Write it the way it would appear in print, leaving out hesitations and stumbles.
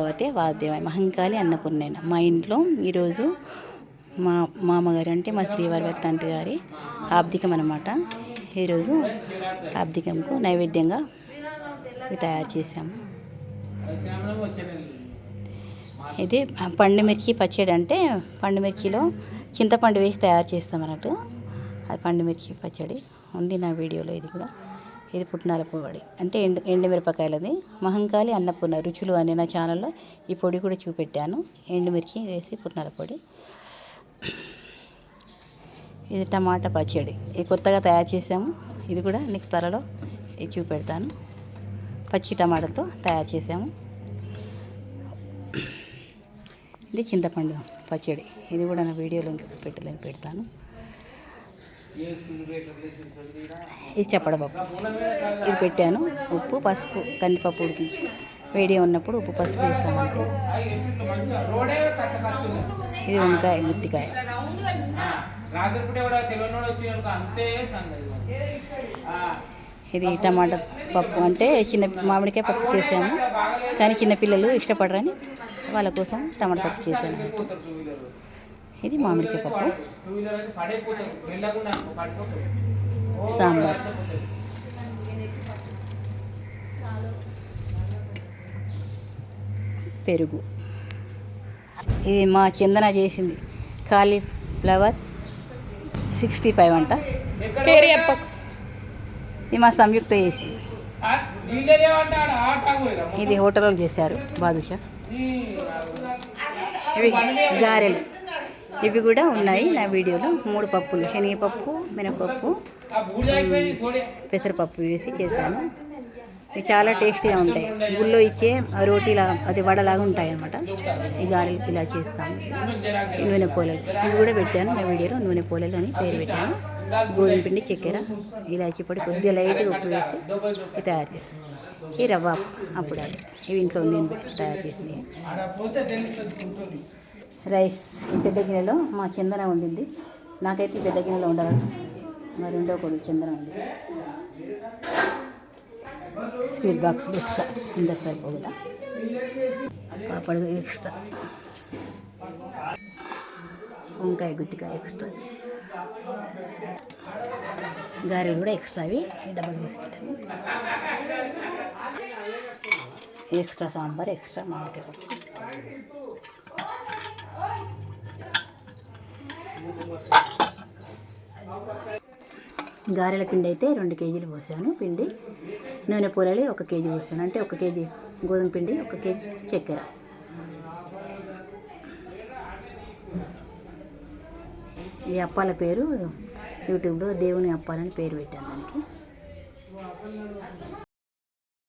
భగవతే వాసుదేవాయ మహంకాళి అన్నపూర్ణైన. మా ఇంట్లో ఈరోజు మా మామగారు అంటే మా శ్రీవారి తండ్రి గారి ఆబ్దికం అన్నమాట. ఈరోజు ఆబ్దికంకు నైవేద్యంగా తయారు చేసాము. ఇది పండుమిర్చి పచ్చడి. అంటే పండుమిర్చిలో చింతపండు వేసి తయారు చేస్తాం అన్నట్టు. అది పండుమిర్చి పచ్చడి ఉంది నా వీడియోలో. ఇది కూడా ఇది పుట్నాల పొడి అంటే ఎండుమిరపకాయలది. మహంకాళి అన్నపూర్ణ రుచులు అనే నా ఛానల్లో ఈ పొడి కూడా చూపెట్టాను. ఎండుమిర్చి వేసి పుట్నాల పొడి. ఇది టమాటా పచ్చడి, ఇది కొత్తగా తయారు చేసాము. ఇది కూడా నీకు త్వరలో ఇది చూపెడతాను. పచ్చి టమాటాతో తయారు చేసాము. ఇది చింతపండు పచ్చడి, ఇది కూడా నా వీడియోలో పెడతాను. ఇది చెప్పడపప్పు, ఇది పెట్టాను. ఉప్పు పసుపు కందిపప్పు ఉడికించి వేడి ఉన్నప్పుడు ఉప్పు పసుపు వేస్తాము అంతే. ఇది వంకాయ గుత్తికాయ. ఇది టమాటా పప్పు అంటే మామిడికాయ పప్పు చేసాము, కానీ చిన్నపిల్లలు ఇష్టపడరని వాళ్ళ కోసం టమాటా పప్పు చేశాను. ఇది మామిడికాయ పప్పు. సాంబార్, పెరుగు. ఇది మా చందన చేసింది కాలీఫ్లవర్ 65 అంట. ఇది మా సంయుక్త చేసి. ఇది హోటల్లో చేశారు బాదుషా. ఇవి గారెలు, ఇవి కూడా ఉన్నాయి నా వీడియోలో. 3 పప్పులు, శనగపప్పు, మినపప్పు, పెసరపప్పు వేసి చేశాను. ఇవి చాలా టేస్టీగా ఉంటాయి. గుళ్ళో ఇచ్చే రోటీలా అది వడలాగా ఉంటాయి అన్నమాట. ఈ గారెలు ఇలా చేస్తాము. నూనె పోలేలు ఇవి కూడా పెట్టాను నా వీడియోలో. నూనె పోలేలు అని పేరు పెట్టాను. గోధుమ పిండి, చక్కెర, ఇలాచి పొడి, కొద్దిగా లైట్గా ఉప్పు వేసి ఇవి తయారు చేస్తాను. ఈ రవ్వ అప్పుడు ఇవి ఇంట్లో నేను తయారు చేసినవి. రైస్ ఈ పెద్ద గిన్నెలో మా చందన ఉండింది. నాకైతే ఈ పెద్ద గిన్నెలో ఉండాలి, మరి రెండో కొడుకు చందన ఉంది. స్వీట్ బాక్స్ ఎక్స్ట్రా అందరు సరిపోగుతా. పాపడు ఎక్స్ట్రా, వంకాయ గుత్తికాయ ఎక్స్ట్రా, గారెలు కూడా ఎక్స్ట్రా. అవి డబ్బులు వేసుకుంటాము. ఎక్స్ట్రా సాంబార్, ఎక్స్ట్రా మామిడికాయ పప్పు. గారెల పిండి అయితే 2 కేజీలు పోసాను పిండి. నూనె పూలలు 1 కేజీ పోసాను. అంటే 1 కేజీ గోధుమ పిండి, 1 కేజీ చక్కెర. ఈ అప్పాల పేరు యూట్యూబ్లో దేవుని అప్పాలని పేరు పెట్టాను దానికి.